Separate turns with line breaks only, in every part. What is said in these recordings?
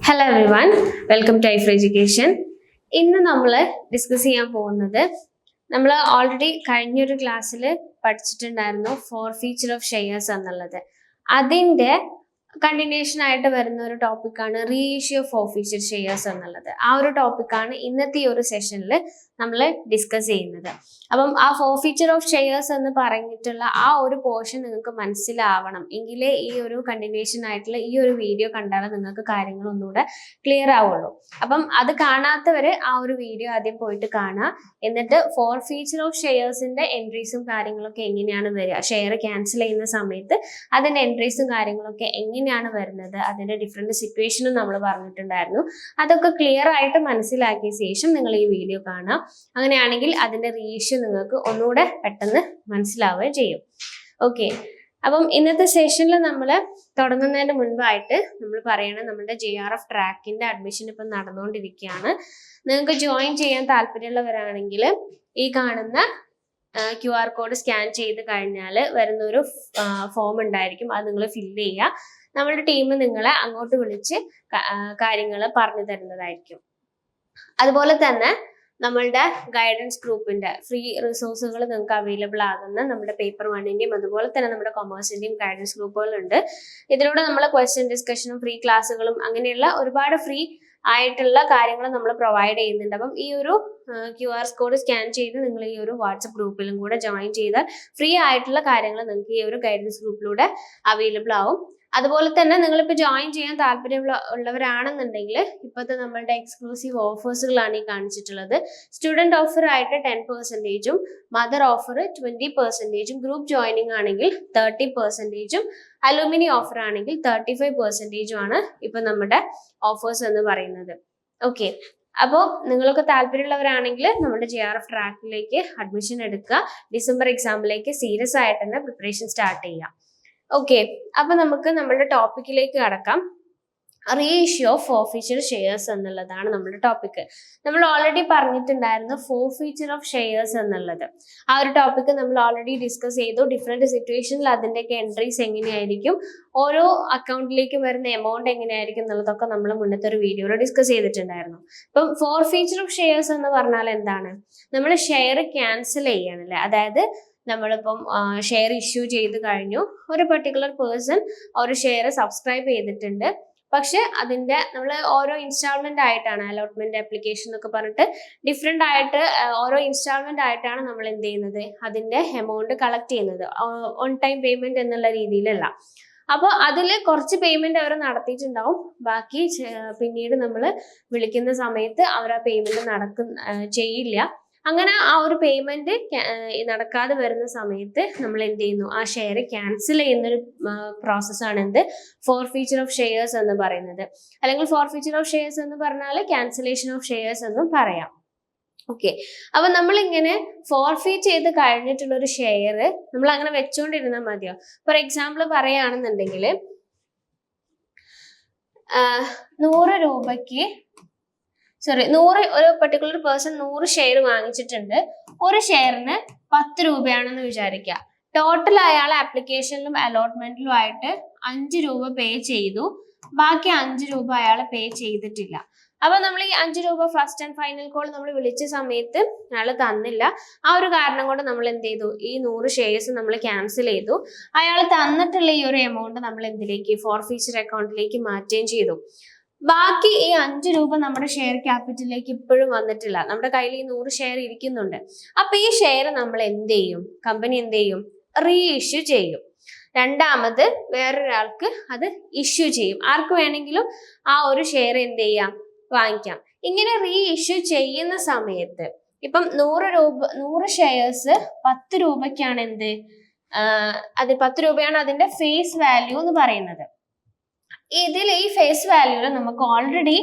Hello everyone, welcome to ഐഫർ education. ഇന്ന് നമ്മൾ ഡിസ്കസ് ചെയ്യാൻ പോകുന്നത് നമ്മൾ ഓൾറെഡി കഴിഞ്ഞൊരു ക്ലാസ്സിൽ പഠിച്ചിട്ടുണ്ടായിരുന്നു ഫോർ ഫീച്ചർ ഓഫ് ഷെയർസ് എന്നുള്ളത്. അതിൻ്റെ കണ്ടിന്യൂഷൻ ആയിട്ട് വരുന്ന ഒരു ടോപ്പിക്കാണ് reissue of forfeiture shares എന്നുള്ളത്. ആ ഒരു ടോപ്പിക്കാണ് ഇന്നത്തെ ഈ ഒരു സെഷനിൽ നമ്മൾ ഡിസ്കസ് ചെയ്യുന്നത്. അപ്പം ആ ഫോർ ഫീച്ചർ ഓഫ് ഷെയർസ് എന്ന് പറഞ്ഞിട്ടുള്ള ആ ഒരു പോർഷൻ നിങ്ങൾക്ക് മനസ്സിലാവണം എങ്കിലേ ഈ ഒരു കണ്ടിന്യൂഷൻ ആയിട്ടുള്ള ഈ ഒരു വീഡിയോ കണ്ടാൽ നിങ്ങൾക്ക് കാര്യങ്ങൾ ഒന്നുകൂടെ ക്ലിയർ ആവുള്ളൂ. അപ്പം അത് കാണാത്തവർ ആ ഒരു വീഡിയോ ആദ്യം പോയിട്ട് കാണുക. എന്നിട്ട് ഫോർ ഫീച്ചർ ഓഫ് ഷെയർസിന്റെ എൻട്രീസും കാര്യങ്ങളൊക്കെ എങ്ങനെയാണ് വരിക, ഷെയർ ക്യാൻസൽ ചെയ്യുന്ന സമയത്ത് അതിന്റെ എൻട്രീസും കാര്യങ്ങളൊക്കെ എങ്ങനെയാണ് വരുന്നത്, അതിന്റെ ഡിഫറെന്റ് സിറ്റുവേഷനും നമ്മൾ പറഞ്ഞിട്ടുണ്ടായിരുന്നു. അതൊക്കെ ക്ലിയർ ആയിട്ട് മനസ്സിലാക്കിയ ശേഷം നിങ്ങൾ ഈ വീഡിയോ കാണുക. അങ്ങനെയാണെങ്കിൽ അതിന്റെ റീഇഷ്യൂ നിങ്ങൾക്ക് ഒന്നുകൂടെ പെട്ടെന്ന് മനസ്സിലാവുകയും ചെയ്യും. ഓക്കെ, അപ്പം ഇന്നത്തെ സെഷനിൽ നമ്മൾ തുടങ്ങുന്നതിന് മുൻപായിട്ട് നമ്മൾ പറയണം, നമ്മുടെ JRF ട്രാക്കിന്റെ അഡ്മിഷൻ ഇപ്പം നടന്നുകൊണ്ടിരിക്കുകയാണ്. നിങ്ങൾക്ക് ജോയിൻ ചെയ്യാൻ താല്പര്യമുള്ളവരാണെങ്കിൽ ഈ കാണുന്ന QR കോഡ് സ്കാൻ ചെയ്ത് കഴിഞ്ഞാൽ വരുന്നൊരു ഫോം ഉണ്ടായിരിക്കും, അത് നിങ്ങൾ ഫില്ല് ചെയ്യുക. നമ്മുടെ ടീം നിങ്ങളെ അങ്ങോട്ട് വിളിച്ച് കാര്യങ്ങൾ പറഞ്ഞു തരുന്നതായിരിക്കും. അതുപോലെ തന്നെ നമ്മളുടെ ഗൈഡൻസ് ഗ്രൂപ്പിന്റെ ഫ്രീ റിസോഴ്സുകൾ നിങ്ങൾക്ക് അവൈലബിൾ ആകുന്ന നമ്മുടെ പേപ്പർ 1ന്റെയും അതുപോലെ തന്നെ നമ്മുടെ കൊമേഴ്സിന്റെയും ഗൈഡൻസ് ഗ്രൂപ്പുകളുണ്ട്. ഇതിലൂടെ നമ്മൾ ക്വസ്റ്റ്യൻ ഡിസ്കഷനും ഫ്രീ ക്ലാസ്സുകളും അങ്ങനെയുള്ള ഒരുപാട് ഫ്രീ ആയിട്ടുള്ള കാര്യങ്ങൾ നമ്മൾ പ്രൊവൈഡ് ചെയ്യുന്നുണ്ട്. അപ്പം ഈ ഒരു QR കോഡ് സ്കാൻ ചെയ്ത് നിങ്ങൾ ഈ ഒരു വാട്സപ്പ് ഗ്രൂപ്പിലും കൂടെ ജോയിൻ ചെയ്താൽ ഫ്രീ ആയിട്ടുള്ള കാര്യങ്ങൾ നിങ്ങൾക്ക് ഈ ഒരു ഗൈഡൻസ് ഗ്രൂപ്പിലൂടെ അവൈലബിൾ ആവും. അതുപോലെ തന്നെ നിങ്ങളിപ്പോൾ ജോയിൻ ചെയ്യാൻ താല്പര്യമുള്ളവരാണെന്നുണ്ടെങ്കിൽ ഇപ്പോഴത്തെ നമ്മളുടെ എക്സ്ക്ലൂസീവ് ഓഫേഴ്സുകളാണ് ഈ കാണിച്ചിട്ടുള്ളത്. സ്റ്റുഡൻറ് ഓഫർ ആയിട്ട് 10%, മദർ ഓഫർ 20%, ഗ്രൂപ്പ് ജോയിനിങ് ആണെങ്കിൽ 30%, അലൂമിനി ഓഫർ ആണെങ്കിൽ 35% ആണ് ഇപ്പൊ നമ്മുടെ ഓഫേഴ്സ് എന്ന് പറയുന്നത്. ഓക്കെ, അപ്പോൾ നിങ്ങൾക്ക് താല്പര്യമുള്ളവരാണെങ്കിൽ നമ്മുടെ JRF ട്രാക്കിലേക്ക് അഡ്മിഷൻ എടുക്കുക. ഡിസംബർ എക്സാമിലേക്ക് സീരിയസ് ആയിട്ട് തന്നെ പ്രിപ്പറേഷൻ സ്റ്റാർട്ട് ചെയ്യുക. ഓക്കെ, അപ്പൊ നമുക്ക് നമ്മുടെ ടോപ്പിക്കിലേക്ക് കടക്കാം. Reissue of forfeiture shares എന്നുള്ളതാണ് നമ്മുടെ ടോപ്പിക്. നമ്മൾ ഓൾറെഡി പറഞ്ഞിട്ടുണ്ടായിരുന്നു ഫോർ ഫീച്ചർ ഓഫ് ഷെയർസ് എന്നുള്ളത്. ആ ഒരു ടോപ്പിക് നമ്മൾ ഓൾറെഡി ഡിസ്കസ് ചെയ്തു. ഡിഫറെന്റ് സിറ്റുവേഷനിൽ അതിൻ്റെയൊക്കെ എൻട്രീസ് എങ്ങനെയായിരിക്കും, ഓരോ അക്കൗണ്ടിലേക്കും വരുന്ന എമൗണ്ട് എങ്ങനെയായിരിക്കും എന്നുള്ളതൊക്കെ നമ്മൾ മുന്നത്തെ ഒരു വീഡിയോയിൽ ഡിസ്കസ് ചെയ്തിട്ടുണ്ടായിരുന്നു. ഇപ്പം ഫോർ ഫീച്ചർ ഓഫ് ഷെയർസ് എന്ന് പറഞ്ഞാൽ എന്താണ്? നമ്മൾ ഷെയർ ക്യാൻസൽ ചെയ്യണല്ലേ, അതായത് നമ്മളിപ്പം ഷെയർ ഇഷ്യൂ ചെയ്ത് കഴിഞ്ഞു, ഒരു പെർട്ടിക്കുലർ പേഴ്സൺ ഒരു ഷെയർ സബ്സ്ക്രൈബ് ചെയ്തിട്ടുണ്ട്. പക്ഷെ അതിന്റെ നമ്മൾ ഓരോ ഇൻസ്റ്റാൾമെന്റ് ആയിട്ടാണ്, അലോട്ട്മെന്റ് ആപ്ലിക്കേഷൻ എന്നൊക്കെ പറഞ്ഞിട്ട് ഡിഫറെന്റ് ആയിട്ട് ഓരോ ഇൻസ്റ്റാൾമെന്റ് ആയിട്ടാണ് നമ്മൾ എന്ത് ചെയ്യുന്നത്, അതിന്റെ എമൗണ്ട് കളക്ട് ചെയ്യുന്നത്. ഓൺ ടൈം പേയ്മെന്റ് എന്നുള്ള രീതിയിലല്ല. അപ്പോൾ അതിൽ കുറച്ച് പേയ്മെന്റ് അവർ നടത്തിയിട്ടുണ്ടാവും, ബാക്കി പിന്നീട് നമ്മൾ വിളിക്കുന്ന സമയത്ത് അവർ ആ പേയ്മെന്റ് ചെയ്യില്ല. അങ്ങനെ ആ ഒരു പേയ്മെന്റ് നടക്കാതെ വരുന്ന സമയത്ത് നമ്മൾ എന്ത് ചെയ്യുന്നു, ആ ഷെയർ ക്യാൻസൽ ചെയ്യുന്നൊരു പ്രോസസ്സാണ് എന്ത്, ഫോർ ഫീച്ചർ ഓഫ് ഷെയർസ് എന്ന് പറയുന്നത്. അല്ലെങ്കിൽ ഫോർ ഫീച്ചർ ഓഫ് ഷെയർസ് എന്ന് പറഞ്ഞാൽ ക്യാൻസലേഷൻ ഓഫ് ഷെയർസ് എന്നും പറയാം. ഓക്കെ, അപ്പൊ നമ്മളിങ്ങനെ ഫോർഫീറ്റ് ചെയ്ത് കഴിഞ്ഞിട്ടുള്ള ഒരു ഷെയർ നമ്മൾ അങ്ങനെ വെച്ചുകൊണ്ടിരുന്നാൽ മതിയോ? ഫോർ എക്സാമ്പിൾ പറയുകയാണെന്നുണ്ടെങ്കിൽ 100 രൂപയ്ക്ക് ഒരു പെർട്ടിക്കുലർ പേഴ്സൺ 100 ഷെയർ വാങ്ങിച്ചിട്ടുണ്ട്. ഒരു ഷെയറിന് 10 രൂപയാണെന്ന് വിചാരിക്കുക. ടോട്ടൽ അയാൾ ആപ്ലിക്കേഷനിലും അലോട്ട്മെന്റിലും ആയിട്ട് 5 രൂപ പേ ചെയ്തു, ബാക്കി 5 രൂപ അയാൾ പേ ചെയ്തിട്ടില്ല. അപ്പൊ നമ്മൾ ഈ 5 രൂപ ഫസ്റ്റ് ആൻഡ് ഫൈനൽ കോൾ നമ്മൾ വിളിച്ച സമയത്ത് അയാൾ തന്നില്ല. ആ ഒരു കാരണം കൊണ്ട് നമ്മൾ എന്ത് ചെയ്തു, ഈ 100 ഷെയർസ് നമ്മൾ ക്യാൻസൽ ചെയ്തു. അയാൾ തന്നിട്ടുള്ള ഈ ഒരു എമൗണ്ട് നമ്മൾ എന്തിലേക്ക്, ഫോർ ഫീച്ചർ അക്കൗണ്ടിലേക്ക് മാറ്റുകയും ചെയ്തു. ബാക്കി ഈ 5 രൂപ നമ്മുടെ ഷെയർ ക്യാപിറ്റലിലേക്ക് ഇപ്പോഴും വന്നിട്ടില്ല. നമ്മുടെ കയ്യിൽ ഈ 100 ഷെയർ ഇരിക്കുന്നുണ്ട്. അപ്പൊ ഈ ഷെയർ നമ്മൾ എന്ത് ചെയ്യും, കമ്പനി എന്ത് ചെയ്യും, റീഇഷ്യൂ ചെയ്യും. രണ്ടാമത് വേറൊരാൾക്ക് അത് ഇഷ്യൂ ചെയ്യും. ആർക്ക് വേണമെങ്കിലും ആ ഒരു ഷെയർ എന്ത് ചെയ്യാം, വാങ്ങിക്കാം. ഇങ്ങനെ റീഇഷ്യൂ ചെയ്യുന്ന സമയത്ത് ഇപ്പം 100 ഷെയർസ് 10 രൂപയ്ക്കാണ് എന്ത്, അത് 10 രൂപയാണ് അതിന്റെ ഫേസ് വാല്യൂ എന്ന് പറയുന്നത്. ഇതിൽ ഈ ഫേസ് വാല്യൂല് നമുക്ക് ഓൾറെഡി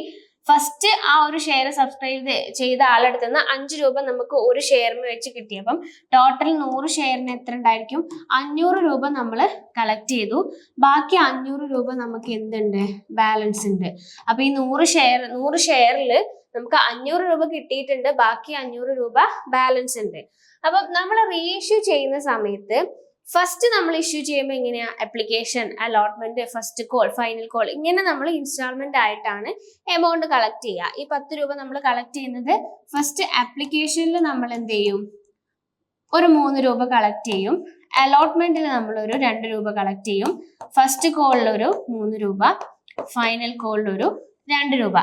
ഫസ്റ്റ് ആ ഒരു ഷെയർ സബ്സ്ക്രൈബ് ചെയ്ത ആളെടുത്ത് നിന്ന് 5 രൂപ നമുക്ക് ഒരു ഷെയറിന് വെച്ച് കിട്ടി. അപ്പം ടോട്ടൽ 100 ഷെയറിന് എത്ര ഉണ്ടായിരിക്കും, 500 രൂപ നമ്മൾ കളക്ട് ചെയ്തു. ബാക്കി 500 രൂപ നമുക്ക് എന്തുണ്ട്, ബാലൻസ് ഉണ്ട്. അപ്പൊ ഈ 100 ഷെയറിൽ നമുക്ക് 500 രൂപ കിട്ടിയിട്ടുണ്ട്, ബാക്കി 500 രൂപ ബാലൻസ് ഉണ്ട്. അപ്പം നമ്മൾ റീഇഷ്യൂ ചെയ്യുന്ന സമയത്ത് ഫസ്റ്റ് നമ്മൾ ഇഷ്യൂ ചെയ്യുമ്പോൾ എങ്ങനെയാ, application, allotment, first call, final call, ഇങ്ങനെ നമ്മൾ ഇൻസ്റ്റാൾമെന്റ് ആയിട്ടാണ് എമൗണ്ട് കളക്ട് ചെയ്യുക. ഈ 10 രൂപ നമ്മൾ കളക്ട് ചെയ്യുന്നത് ഫസ്റ്റ് ആപ്ലിക്കേഷനിൽ നമ്മൾ എന്ത് ചെയ്യും, ഒരു 3 രൂപ കളക്ട് ചെയ്യും, അലോട്ട്മെന്റിൽ നമ്മൾ ഒരു 2 രൂപ കളക്ട് ചെയ്യും, ഫസ്റ്റ് കോളിൽ ഒരു 3 രൂപ, ഫൈനൽ കോളിൽ ഒരു 2 രൂപ.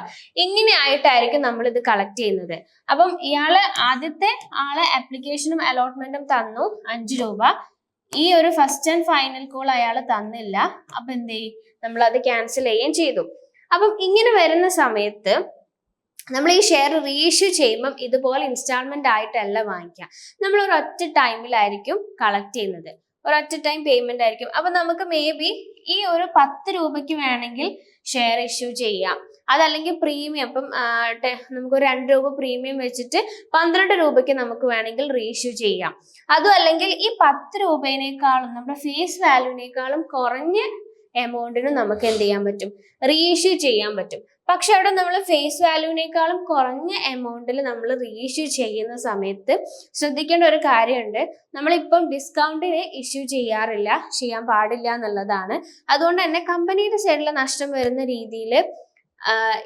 ഇങ്ങനെ ആയിട്ടായിരിക്കും നമ്മൾ ഇത് കളക്ട് ചെയ്യുന്നത്. അപ്പം ഇയാള് ആദ്യത്തെ ആളെ ആപ്ലിക്കേഷനും അലോട്ട്മെന്റും തന്നു 5 രൂപ, ഈ ഒരു ഫസ്റ്റ് ആൻഡ് ഫൈനൽ കോൾ അയാൾ തന്നില്ല, അപ്പൊ എന്ത് ചെയ്യും, നമ്മൾ അത് ക്യാൻസൽ ചെയ്യുകയും ചെയ്തു. അപ്പം ഇങ്ങനെ വരുന്ന സമയത്ത് നമ്മൾ ഈ ഷെയർ റീഇഷ്യൂ ചെയ്യുമ്പം ഇതുപോലെ ഇൻസ്റ്റാൾമെന്റ് ആയിട്ടല്ല വാങ്ങിക്കുക, നമ്മൾ ഒരൊറ്റ ടൈമിലായിരിക്കും കളക്ട് ചെയ്യുന്നത്, ഒരൊറ്റ ടൈം പേയ്മെന്റ് ആയിരിക്കും. അപ്പൊ നമുക്ക് മേ ബി ഈ ഒരു 10 രൂപയ്ക്ക് വേണമെങ്കിൽ ഷെയർ ഇഷ്യൂ ചെയ്യാം, അതല്ലെങ്കിൽ പ്രീമിയം, അപ്പം നമുക്ക് 2 രൂപ പ്രീമിയം വെച്ചിട്ട് 12 രൂപയ്ക്ക് നമുക്ക് വേണമെങ്കിൽ റീഇഷ്യൂ ചെയ്യാം. അതും അല്ലെങ്കിൽ ഈ 10 രൂപേനേക്കാളും നമ്മുടെ ഫേസ് വാല്യൂവിനേക്കാളും കുറഞ്ഞ എമൗണ്ടിന് നമുക്ക് എന്ത് ചെയ്യാൻ പറ്റും, റീഇഷ്യൂ ചെയ്യാൻ പറ്റും. പക്ഷെ അവിടെ നമ്മൾ ഫേസ് വാല്യൂവിനേക്കാളും കുറഞ്ഞ എമൗണ്ടിൽ നമ്മൾ റീഇഷ്യൂ ചെയ്യുന്ന സമയത്ത് ശ്രദ്ധിക്കേണ്ട ഒരു കാര്യമുണ്ട്, നമ്മളിപ്പം ഡിസ്കൗണ്ടിന് ഇഷ്യൂ ചെയ്യാൻ പാടില്ല എന്നുള്ളതാണ്. അതുകൊണ്ട് തന്നെ കമ്പനിയുടെ സൈഡിൽ നഷ്ടം വരുന്ന രീതിയിൽ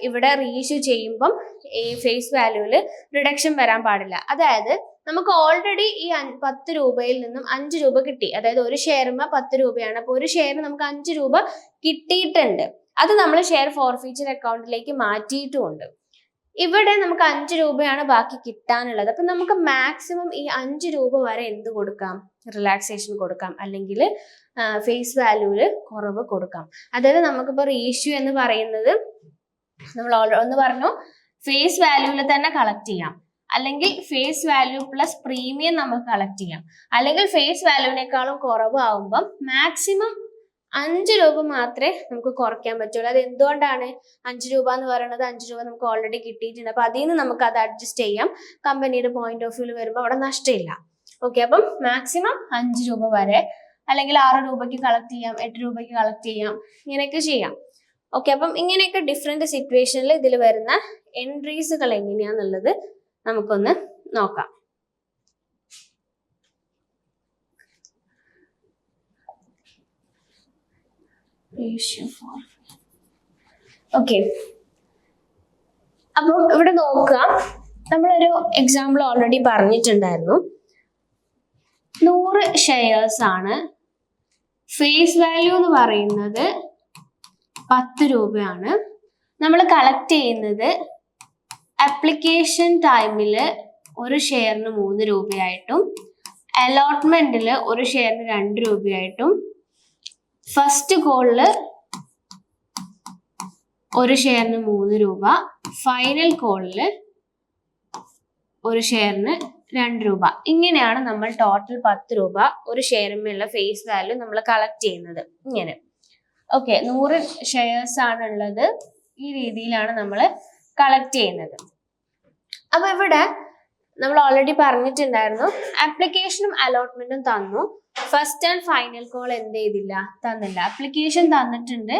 ഇവിടെ റീഇഷ്യൂ ചെയ്യുമ്പം ഈ ഫേസ് വാല്യൂവിൽ റിഡക്ഷൻ വരാൻ പാടില്ല. അതായത് നമുക്ക് ഓൾറെഡി ഈ 10 രൂപയിൽ നിന്നും 5 രൂപ കിട്ടി, അതായത് ഒരു ഷെയറുമ്പോ 10 രൂപയാണ്, അപ്പൊ ഒരു ഷെയർ നമുക്ക് 5 രൂപ കിട്ടിയിട്ടുണ്ട്, അത് നമ്മൾ ഷെയർ ഫോർഫീച്ചർ അക്കൗണ്ടിലേക്ക് മാറ്റിയിട്ടുമുണ്ട്. ഇവിടെ നമുക്ക് 5 രൂപയാണ് ബാക്കി കിട്ടാനുള്ളത്. അപ്പൊ നമുക്ക് മാക്സിമം ഈ 5 രൂപ വരെ എന്ത് കൊടുക്കാം, റിലാക്സേഷൻ കൊടുക്കാം, അല്ലെങ്കിൽ ഫേസ് വാല്യൂവിൽ കുറവ് കൊടുക്കാം. അതായത് നമുക്കിപ്പോൾ റീഇഷ്യൂ എന്ന് പറയുന്നത് നമ്മൾ ഒന്ന് പറഞ്ഞു, ഫേസ് വാല്യൂവിൽ തന്നെ കളക്ട് ചെയ്യാം, അല്ലെങ്കിൽ ഫേസ് വാല്യൂ പ്ലസ് പ്രീമിയം നമുക്ക് കളക്ട് ചെയ്യാം, അല്ലെങ്കിൽ ഫേസ് വാല്യൂവിനേക്കാളും കുറവാകുമ്പം മാക്സിമം 5 രൂപ മാത്രമേ നമുക്ക് കുറയ്ക്കാൻ പറ്റുള്ളൂ. അത് എന്തുകൊണ്ടാണ്, 5 രൂപ എന്ന് പറയുന്നത് 5 രൂപ നമുക്ക് ഓൾറെഡി കിട്ടിയിട്ടുണ്ട്, അപ്പൊ അതിൽ നിന്ന് നമുക്ക് അത് അഡ്ജസ്റ്റ് ചെയ്യാം. കമ്പനിയുടെ പോയിന്റ് ഓഫ് വ്യൂവിൽ വരുമ്പോൾ അവിടെ നഷ്ടമില്ല. ഓക്കെ, അപ്പം മാക്സിമം 5 രൂപ വരെ, അല്ലെങ്കിൽ 6 രൂപയ്ക്ക് കളക്ട് ചെയ്യാം, 8 രൂപയ്ക്ക് കളക്ട് ചെയ്യാം, ഇങ്ങനെയൊക്കെ ചെയ്യാം. ഓക്കെ, അപ്പം ഇങ്ങനെയൊക്കെ ഡിഫറെന്റ് സിറ്റുവേഷനിൽ ഇതിൽ വരുന്ന എൻട്രീസുകൾ എങ്ങനെയാന്നുള്ളത് നമുക്കൊന്ന് നോക്കാം. ഓക്കെ, അപ്പം ഇവിടെ നോക്കുക, നമ്മളൊരു എക്സാമ്പിൾ ഓൾറെഡി പറഞ്ഞിട്ടുണ്ടായിരുന്നു. 100 ഷെയർസ് ആണ്, ഫേസ് വാല്യൂ എന്ന് പറയുന്നത് 10 രൂപയാണ്. നമ്മൾ കളക്ട് ചെയ്യുന്നത് ആപ്ലിക്കേഷൻ ടൈമിൽ ഒരു ഷെയറിന് 3 രൂപയായിട്ടും, അലോട്ട്മെന്റിൽ ഒരു ഷെയറിന് 2 രൂപയായിട്ടും, ഫസ്റ്റ് കോളില് ഒരു ഷെയറിന് 3 രൂപ, ഫൈനൽ കോളില് ഒരു ഷെയറിന് 2 രൂപ, ഇങ്ങനെയാണ് നമ്മൾ ടോട്ടൽ 10 രൂപ ഒരു ഷെയറിന്മേലുള്ള ഫേസ് വാല്യൂ നമ്മൾ കളക്ട് ചെയ്യുന്നത്. ഇങ്ങനെ ഓക്കെ, 100 ഷെയർസ് ആണുള്ളത്, ഈ രീതിയിലാണ് നമ്മൾ കളക്ട് ചെയ്യുന്നത്. അപ്പൊ ഇവിടെ നമ്മൾ ഓൾറെഡി പറഞ്ഞിട്ടുണ്ടായിരുന്നു, ആപ്ലിക്കേഷനും അലോട്ട്മെന്റും തന്നു, ഫസ്റ്റ് ആൻഡ് ഫൈനൽ കോൾ എന്ത് ചെയ്തില്ല, തന്നില്ല. ആപ്ലിക്കേഷൻ തന്നിട്ടുണ്ട്,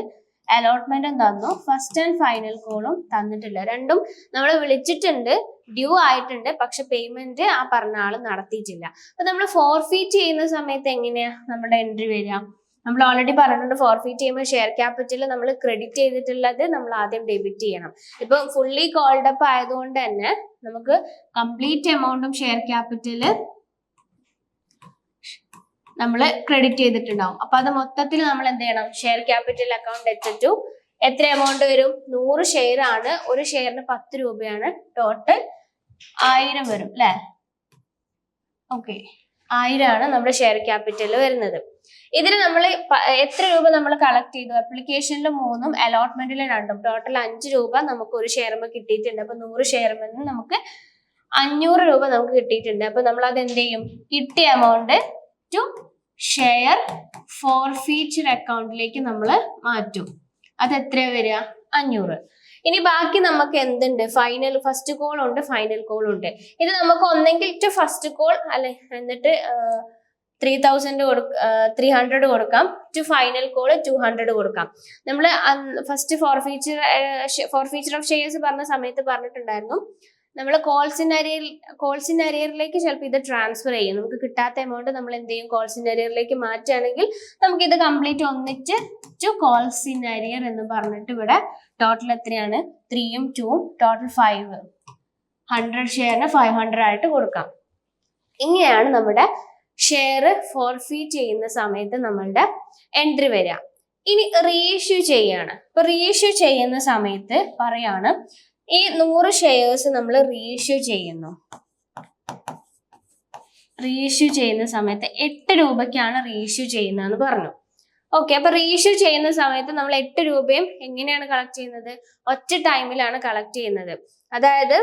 അലോട്ട്മെന്റും തന്നു, ഫസ്റ്റ് ആൻഡ് ഫൈനൽ കോളും തന്നിട്ടില്ല. രണ്ടും നമ്മൾ വിളിച്ചിട്ടുണ്ട്, ഡ്യൂ ആയിട്ടുണ്ട്, പക്ഷെ പേയ്മെന്റ് ആ പറഞ്ഞ ആൾ നടത്തിയിട്ടില്ല. അപ്പൊ നമ്മൾ ഫോർഫീറ്റ് ചെയ്യുന്ന സമയത്ത് എങ്ങനെയാ നമ്മുടെ എൻട്രി വരിക, നമ്മൾ ഓൾറെഡി പറഞ്ഞിട്ടുണ്ട്, ഫോർഫീറ്റ് ചെയ്യുമ്പോൾ ഷെയർ ക്യാപിറ്റൽ നമ്മൾ ക്രെഡിറ്റ് ചെയ്തിട്ടുള്ളത് നമ്മൾ ആദ്യം ഡെബിറ്റ് ചെയ്യണം. ഇപ്പൊ ഫുള്ളി കോൾഡ് അപ്പ് ആയതുകൊണ്ട് തന്നെ നമുക്ക് കംപ്ലീറ്റ് എമൗണ്ടും ഷെയർ ക്യാപിറ്റല് നമ്മൾ ക്രെഡിറ്റ് ചെയ്തിട്ടുണ്ടാവും. അപ്പൊ അത് മൊത്തത്തിൽ നമ്മൾ എന്ത് ചെയ്യണം, ഷെയർ ക്യാപിറ്റൽ അക്കൗണ്ട് എത്തിച്ചു എത്ര എമൗണ്ട് വരും, 100 ഷെയർ ആണ്, ഒരു ഷെയറിന് 10 രൂപയാണ്, ടോട്ടൽ 1000 വരും അല്ലെ. ഓക്കെ, 1000 ആണ് നമ്മുടെ ഷെയർ ക്യാപിറ്റൽ വരുന്നത്. ഇതിന് നമ്മൾ എത്ര രൂപ നമ്മൾ കളക്ട് ചെയ്തു, ആപ്ലിക്കേഷനിൽ 3ഉം അലോട്ട്മെന്റിൽ 2ഉം, ടോട്ടൽ 5 രൂപ നമുക്ക് ഒരു ഷെയർമ കിട്ടിയിട്ടുണ്ട്. അപ്പൊ 100 ഷെയർമെന്ന് നമുക്ക് 500 രൂപ നമുക്ക് കിട്ടിയിട്ടുണ്ട്. അപ്പൊ നമ്മൾ അത് എന്ത് ചെയ്യും, കിട്ടിയ എമൗണ്ട് ടു ഷെയർ ഫോർഫീച്ചർ അക്കൗണ്ടിലേക്ക് നമ്മൾ മാറ്റും. അത് എത്രയാ വരിക, 500. ഇനി ബാക്കി നമുക്ക് എന്തുണ്ട്, ഫൈനൽ ഫസ്റ്റ് കോൾ ഉണ്ട്, ഫൈനൽ കോൾ ഉണ്ട്. ഇത് നമുക്ക് ഒന്നെങ്കിൽ ടു ഫസ്റ്റ് കോൾ അല്ലെ, എന്നിട്ട് 300 കൊടുക്കാം, ടു ഫൈനൽ കോൾ 200 കൊടുക്കാം. നമ്മൾ ഫസ്റ്റ് ഫോർഫീച്ചർ ഓഫ് ഷെയർസ് പറഞ്ഞ സമയത്ത് പറഞ്ഞിട്ടുണ്ടായിരുന്നു, നമ്മൾ കോൾസിൻ അരിയറിലേക്ക് ചിലപ്പോൾ ഇത് ട്രാൻസ്ഫർ ചെയ്യും. നമുക്ക് കിട്ടാത്ത എമൗണ്ട് നമ്മൾ എന്ത് ചെയ്യും, കോൾസിൻ അരിയറിലേക്ക് മാറ്റുകയാണെങ്കിൽ നമുക്ക് ഇത് കംപ്ലീറ്റ് ഒന്നിച്ച് ടു കോൾസിൻ അരിയർ എന്ന് പറഞ്ഞിട്ട് ഇവിടെ ടോട്ടൽ എത്രയാണ്, 3ഉം 2ഉം ടോട്ടൽ 5, 100 ഷെയറിന് 500 ആയിട്ട് കൊടുക്കാം. ഇങ്ങനെയാണ് നമ്മുടെ ഷെയർ ഫോർഫീറ്റ് ചെയ്യുന്ന സമയത്ത് നമ്മളുടെ എൻട്രി വരിക. ഇനി റീഇഷ്യൂ ചെയ്യാണ്. ഇപ്പൊ റീഇഷ്യൂ ചെയ്യുന്ന സമയത്ത് പറയാണ്, ഈ 100 ഷെയർസ് നമ്മൾ റീഇഷ്യൂ ചെയ്യുന്നു. റീഇഷ്യൂ ചെയ്യുന്ന സമയത്ത് 8 രൂപയ്ക്കാണ് റീഇഷ്യൂ ചെയ്യുന്നതെന്ന് പറഞ്ഞു. ഓക്കെ, അപ്പൊ റീഇഷ്യൂ ചെയ്യുന്ന സമയത്ത് നമ്മൾ 8 രൂപയും എങ്ങനെയാണ് കളക്ട് ചെയ്യുന്നത്, ഒറ്റ ടൈമിലാണ് കളക്ട് ചെയ്യുന്നത്. അതായത്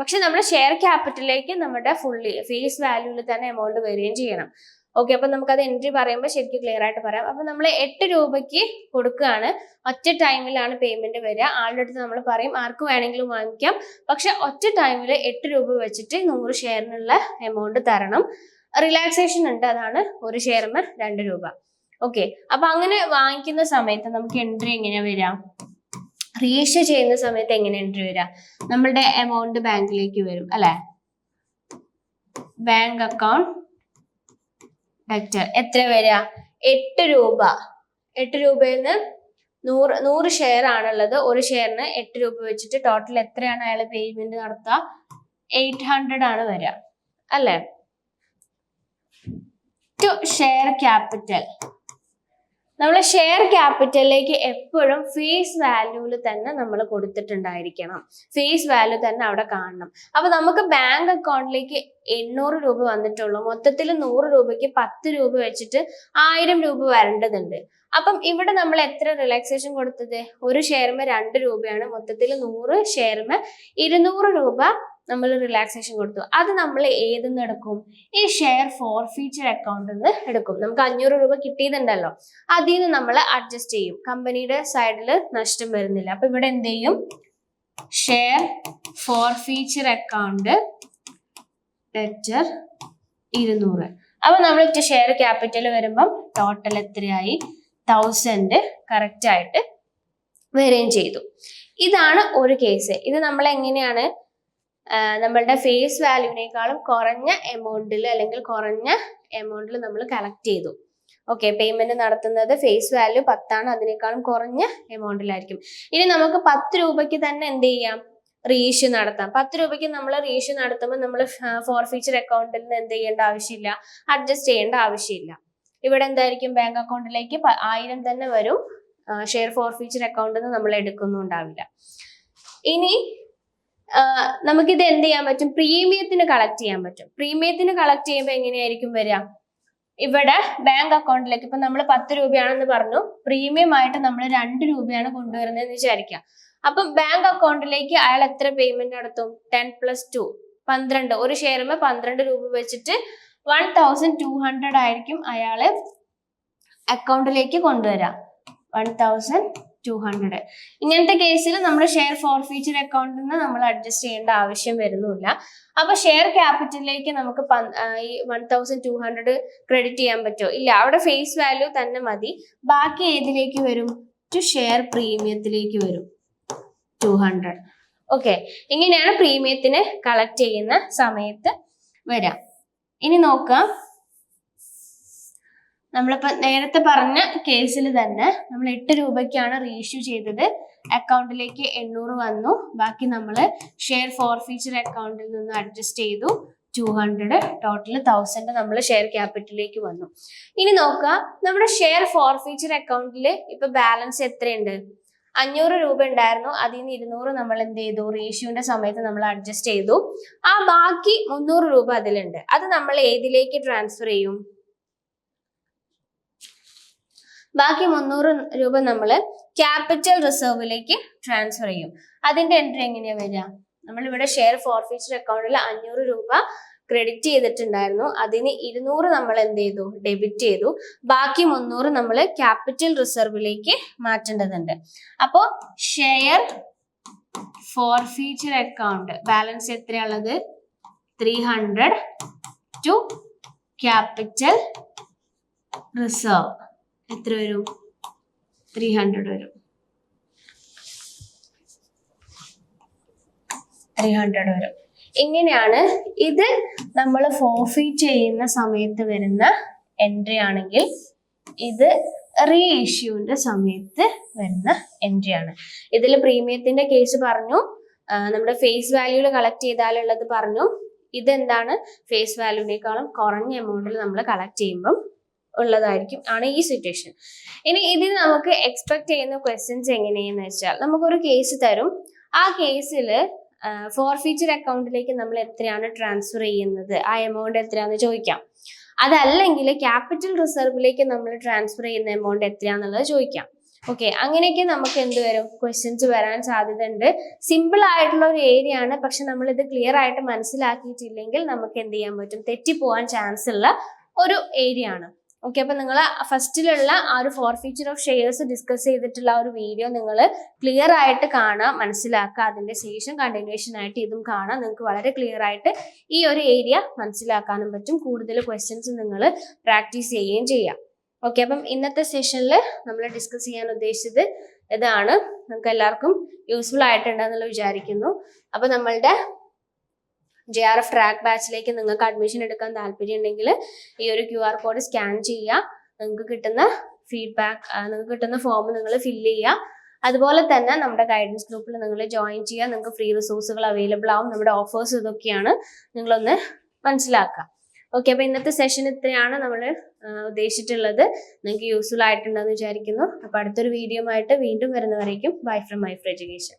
പക്ഷെ നമ്മുടെ ഷെയർ ക്യാപിറ്റലിലേക്ക് നമ്മുടെ ഫുള്ളി ഫേസ് വാല്യൂവിൽ തന്നെ എമൗണ്ട് വരികയും ചെയ്യണം. ഓക്കെ, അപ്പൊ നമുക്കത് എൻട്രി പറയുമ്പോൾ ശരിക്കും ക്ലിയർ ആയിട്ട് പറയാം. അപ്പൊ നമ്മൾ 8 രൂപയ്ക്ക് കൊടുക്കുകയാണ്, ഒറ്റ ടൈമിലാണ് പേയ്മെന്റ് വരിക. ആളുടെ അടുത്ത് നമ്മൾ പറയും ആർക്ക് വേണമെങ്കിലും വാങ്ങിക്കാം, പക്ഷെ ഒറ്റ ടൈമിൽ 8 രൂപ വെച്ചിട്ട് 100 ഷെയറിനുള്ള എമൗണ്ട് തരണം. റിലാക്സേഷൻ ഉണ്ട്, അതാണ് ഒരു ഷെയറിന് 2 രൂപ. ഓക്കെ, അപ്പൊ അങ്ങനെ വാങ്ങിക്കുന്ന സമയത്ത് നമുക്ക് എൻട്രി എങ്ങനെയാ വരിക, റീഇഷ്യൂ ചെയ്യുന്ന സമയത്ത് എങ്ങനെ എൻട്രി വരിക, നമ്മളുടെ എമൗണ്ട് ബാങ്കിലേക്ക് വരും അല്ലെ, ബാങ്ക് അക്കൗണ്ട് ഡെറ്റർ എത്ര വരിക, 8 രൂപ. 8 രൂപയിൽ നിന്ന് 100 ഷെയർ ആണുള്ളത്, ഒരു ഷെയറിന് 8 രൂപ വെച്ചിട്ട് ടോട്ടൽ എത്രയാണ് അയാൾ പേയ്മെന്റ് നടത്തുക, 800 ആണ് വരിക അല്ലെ. ടു ഷെയർ ക്യാപിറ്റൽ, നമ്മൾ ഷെയർ ക്യാപിറ്റലിലേക്ക് എപ്പോഴും ഫേസ് വാല്യൂവിൽ തന്നെ നമ്മൾ കൊടുത്തിട്ടുണ്ടായിരിക്കണം. ഫേസ് വാല്യൂ തന്നെ അവിടെ കാണണം. അപ്പൊ നമുക്ക് ബാങ്ക് അക്കൗണ്ടിലേക്ക് 800 രൂപ വന്നിട്ടുള്ളൂ, മൊത്തത്തിൽ 100 രൂപയ്ക്ക് 10 രൂപ വെച്ചിട്ട് 1000 രൂപ വരേണ്ടതുണ്ട്. അപ്പം ഇവിടെ നമ്മൾ എത്ര റിലാക്സേഷൻ കൊടുത്തത്, ഒരു ഷെയറിന് 2 രൂപയാണ്, മൊത്തത്തിൽ 100 ഷെയറിന് 200 രൂപ നമ്മൾ റിലാക്സേഷൻ കൊടുത്തു. അത് നമ്മൾ ഏതെന്ന് എടുക്കും, ഈ ഷെയർ ഫോർഫീച്ചർ അക്കൗണ്ടിൽ നിന്ന് എടുക്കും. നമുക്ക് 500 രൂപ കിട്ടിയതുണ്ടല്ലോ, അതിൽ നിന്ന് നമ്മൾ അഡ്ജസ്റ്റ് ചെയ്യും. കമ്പനിയുടെ സൈഡിൽ നഷ്ടം വരുന്നില്ല. അപ്പൊ ഇവിടെ എന്ത് ചെയ്യും, ഷെയർ ഫോർഫീച്ചർ അക്കൗണ്ട് ഡെറ്റർ 200. അപ്പൊ നമ്മൾ ഷെയർ ക്യാപിറ്റൽ വരുമ്പം ടോട്ടൽ എത്രയായി, 1000 കറക്റ്റ് ആയിട്ട് വരികയും ചെയ്തു. ഇതാണ് ഒരു കേസ്. ഇത് നമ്മൾ എങ്ങനെയാണ് നമ്മളുടെ ഫേസ് വാല്യൂവിനേക്കാളും കുറഞ്ഞ എമൗണ്ടിൽ അല്ലെങ്കിൽ കുറഞ്ഞ എമൗണ്ടിൽ നമ്മൾ കളക്ട് ചെയ്തു. ഓക്കെ, പേയ്മെന്റ് നടത്തുന്നത് ഫേസ് വാല്യൂ 10 ആണ്, അതിനേക്കാളും കുറഞ്ഞ എമൗണ്ടിലായിരിക്കും. ഇനി നമുക്ക് 10 രൂപയ്ക്ക് തന്നെ എന്ത് ചെയ്യാം, റീഇഷ്യൂ നടത്താം. 10 രൂപയ്ക്ക് നമ്മൾ റീഇഷ്യൂ നടത്തുമ്പോൾ നമ്മൾ ഫോർഫീച്ചർ അക്കൗണ്ടിൽ നിന്ന് എന്ത് ചെയ്യേണ്ട ആവശ്യമില്ല, അഡ്ജസ്റ്റ് ചെയ്യേണ്ട ആവശ്യമില്ല. ഇവിടെ എന്തായിരിക്കും, ബാങ്ക് അക്കൗണ്ടിലേക്ക് 1000 തന്നെ വരും, ഷെയർ ഫോർഫീച്ചർ അക്കൗണ്ടിൽ നിന്ന് നമ്മൾ എടുക്കുന്നുണ്ടാവില്ല. ഇനി നമുക്കിത് എന്ത് ചെയ്യാൻ പറ്റും, പ്രീമിയത്തിന് കളക്ട് ചെയ്യാൻ പറ്റും. പ്രീമിയത്തിന് കളക്ട് ചെയ്യുമ്പോൾ എങ്ങനെയായിരിക്കും വരിക, ഇവിടെ ബാങ്ക് അക്കൗണ്ടിലേക്ക് ഇപ്പൊ നമ്മൾ 10 രൂപയാണെന്ന് പറഞ്ഞു, പ്രീമിയം ആയിട്ട് നമ്മൾ 2 രൂപയാണ് കൊണ്ടുവരുന്നതെന്ന് വിചാരിക്കുക. അപ്പം ബാങ്ക് അക്കൗണ്ടിലേക്ക് അയാൾ എത്ര പേയ്മെന്റ് നടത്തും, 10 + 2 12, ഒരു ഷെയറിന് 12 രൂപ വെച്ചിട്ട് 1200 ആയിരിക്കും അയാള് അക്കൗണ്ടിലേക്ക് കൊണ്ടുവരാം. 1200. ഇങ്ങനത്തെ കേസിൽ നമ്മൾ ഷെയർ ഫോർഫീച്ചർ അക്കൗണ്ടിൽ നിന്ന് നമ്മൾ അഡ്ജസ്റ്റ് ചെയ്യേണ്ട ആവശ്യം വരുന്നില്ല. അപ്പൊ ഷെയർ ക്യാപിറ്റലിലേക്ക് നമുക്ക് ഈ 1200 ക്രെഡിറ്റ് ചെയ്യാൻ പറ്റുമോ, ഇല്ല. അവിടെ ഫേസ് വാല്യൂ തന്നെ മതി. ബാക്കി ഏതിലേക്ക് വരും, ടു ഷെയർ പ്രീമിയത്തിലേക്ക് വരും, 200. ഓക്കെ, ഇങ്ങനെയാണ് പ്രീമിയത്തിന് കളക്ട് ചെയ്യുന്ന സമയത്ത് വരാം. ഇനി നോക്കാം, നമ്മളിപ്പോ നേരത്തെ പറഞ്ഞ കേസിൽ തന്നെ നമ്മൾ 8 രൂപയ്ക്കാണ് റീഇഷ്യൂ ചെയ്തത്, അക്കൗണ്ടിലേക്ക് 800 വന്നു, ബാക്കി നമ്മൾ ഷെയർ ഫോർഫീച്ചർ അക്കൗണ്ടിൽ നിന്ന് അഡ്ജസ്റ്റ് ചെയ്തു 200, ടോട്ടൽ 1000 നമ്മൾ ഷെയർ ക്യാപിറ്റലിലേക്ക് വന്നു. ഇനി നോക്കുക, നമ്മുടെ ഷെയർ ഫോർഫീച്ചർ അക്കൗണ്ടിൽ ഇപ്പൊ ബാലൻസ് എത്രയുണ്ട്, 500 രൂപ ഉണ്ടായിരുന്നു, അതിൽ നിന്ന് 200 നമ്മൾ എന്ത് ചെയ്തു, റീഇഷ്യൂവിന്റെ സമയത്ത് നമ്മൾ അഡ്ജസ്റ്റ് ചെയ്തു. ആ ബാക്കി 300 രൂപ അതിലുണ്ട്, അത് നമ്മൾ ഏതിലേക്ക് ട്രാൻസ്ഫർ ചെയ്യും, ബാക്കി 300 രൂപ നമ്മൾ ക്യാപിറ്റൽ റിസർവിലേക്ക് ട്രാൻസ്ഫർ ചെയ്യും. അതിന്റെ എൻട്രി എങ്ങനെയാ വരിക, നമ്മളിവിടെ ഷെയർ ഫോർഫീച്ചർ അക്കൗണ്ടിൽ 500 രൂപ ക്രെഡിറ്റ് ചെയ്തിട്ടുണ്ടായിരുന്നു, അതിന് 200 നമ്മൾ എന്ത് ചെയ്തു, ഡെബിറ്റ് ചെയ്തു. ബാക്കി 300 നമ്മൾ ക്യാപിറ്റൽ റിസർവിലേക്ക് മാറ്റേണ്ടതുണ്ട്. അപ്പോൾ ഷെയർ ഫോർഫീച്ചർ അക്കൗണ്ട് ബാലൻസ് എത്രയാണുള്ളത്, 300 ടു ക്യാപിറ്റൽ റിസർവ് എത്ര വരും, 300 വരും. 300 വരും. ഇങ്ങനെയാണ്. ഇത് നമ്മൾ ഫോർഫീറ്റ് ചെയ്യുന്ന സമയത്ത് വരുന്ന എൻട്രി ആണെങ്കിൽ ഇത് റീ ഇഷ്യൂവിന്റെ സമയത്ത് വരുന്ന എൻട്രി ആണ്. ഇതിൽ പ്രീമിയത്തിന്റെ കേസ് പറഞ്ഞു, നമ്മുടെ ഫേസ് വാല്യൂയിൽ കളക്ട് ചെയ്താലുള്ളത് പറഞ്ഞു. ഇതെന്താണ്, ഫേസ് വാല്യൂവിനേക്കാളും കുറഞ്ഞ എമൗണ്ടിൽ നമ്മൾ കളക്ട് ചെയ്യുമ്പം ഉള്ളതായിരിക്കും ആണ് ഈ സിറ്റുവേഷൻ. ഇനി ഇതിൽ നമുക്ക് എക്സ്പെക്ട് ചെയ്യുന്ന ക്വസ്റ്റ്യൻസ് എങ്ങനെയെന്ന് വെച്ചാൽ, നമുക്കൊരു കേസ് തരും. ആ കേസിൽ ഫോർഫീച്ചർ അക്കൗണ്ടിലേക്ക് നമ്മൾ എത്രയാണ് ട്രാൻസ്ഫർ ചെയ്യുന്നത്, ആ എമൗണ്ട് എത്രയാണെന്ന് ചോദിക്കാം. അതല്ലെങ്കിൽ ക്യാപിറ്റൽ റിസർവിലേക്ക് നമ്മൾ ട്രാൻസ്ഫർ ചെയ്യുന്ന എമൗണ്ട് എത്രയാണെന്നുള്ളത് ചോദിക്കാം. ഓക്കെ, അങ്ങനെയൊക്കെ നമുക്ക് എന്ത് വരും, ക്വസ്റ്റ്യൻസ് വരാൻ സാധ്യത ഉണ്ട്. സിമ്പിൾ ആയിട്ടുള്ള ഒരു ഏരിയ ആണ്, പക്ഷെ നമ്മൾ ഇത് ക്ലിയർ ആയിട്ട് മനസ്സിലാക്കിയിട്ടില്ലെങ്കിൽ നമുക്ക് എന്ത് ചെയ്യാൻ പറ്റും, തെറ്റിപ്പോവാൻ ചാൻസ് ഉള്ള ഒരു ഏരിയ ആണ്. ഓക്കെ, അപ്പൊ നിങ്ങൾ ഫസ്റ്റിലുള്ള ആ ഒരു ഫോർഫീച്ചർ ഓഫ് ഷെയർസ് ഡിസ്കസ് ചെയ്തിട്ടുള്ള ആ ഒരു വീഡിയോ നിങ്ങൾ ക്ലിയർ ആയിട്ട് കാണാം, മനസ്സിലാക്കുക. അതിന്റെ ശേഷം കണ്ടിന്യൂഷൻ ആയിട്ട് ഇതും കാണാം. നിങ്ങൾക്ക് വളരെ ക്ലിയർ ആയിട്ട് ഈ ഒരു ഏരിയ മനസ്സിലാക്കാനും പറ്റും. കൂടുതൽ ക്വസ്റ്റ്യൻസ് നിങ്ങൾ പ്രാക്ടീസ് ചെയ്യുകയും ചെയ്യാം. ഓക്കെ, അപ്പം ഇന്നത്തെ സെഷനിൽ നമ്മൾ ഡിസ്കസ് ചെയ്യാൻ ഉദ്ദേശിച്ചത് ഇതാണ്. നമുക്ക് എല്ലാവർക്കും യൂസ്ഫുൾ ആയിട്ടുണ്ടെന്നുള്ള വിചാരിക്കുന്നു. അപ്പൊ നമ്മളുടെ JRF ട്രാക്ക് ബാച്ചിലേക്ക് നിങ്ങൾക്ക് അഡ്മിഷൻ എടുക്കാൻ താല്പര്യം ഉണ്ടെങ്കിൽ ഈ ഒരു QR കോഡ് സ്കാൻ ചെയ്യുക. നിങ്ങൾക്ക് കിട്ടുന്ന ഫീഡ്ബാക്ക്, നിങ്ങൾക്ക് കിട്ടുന്ന ഫോം നിങ്ങൾ ഫില്ല് ചെയ്യുക. അതുപോലെ തന്നെ നമ്മുടെ ഗൈഡൻസ് ഗ്രൂപ്പിൽ നിങ്ങൾ ജോയിൻ ചെയ്യുക. നിങ്ങൾക്ക് ഫ്രീ റിസോഴ്സുകൾ അവൈലബിൾ ആവും. നമ്മുടെ ഓഫേഴ്സ് ഇതൊക്കെയാണ്, നിങ്ങളൊന്ന് മനസ്സിലാക്കുക. ഓക്കെ, അപ്പൊ ഇന്നത്തെ സെഷൻ ഇത്രയാണ് നമ്മൾ ഉദ്ദേശിച്ചിട്ടുള്ളത്. നിങ്ങൾക്ക് യൂസ്ഫുൾ ആയിട്ടുണ്ടെന്ന് വിചാരിക്കുന്നു. അപ്പൊ അടുത്തൊരു വീഡിയോ ആയിട്ട് വീണ്ടും വരുന്നവരേക്കും bye from my free education.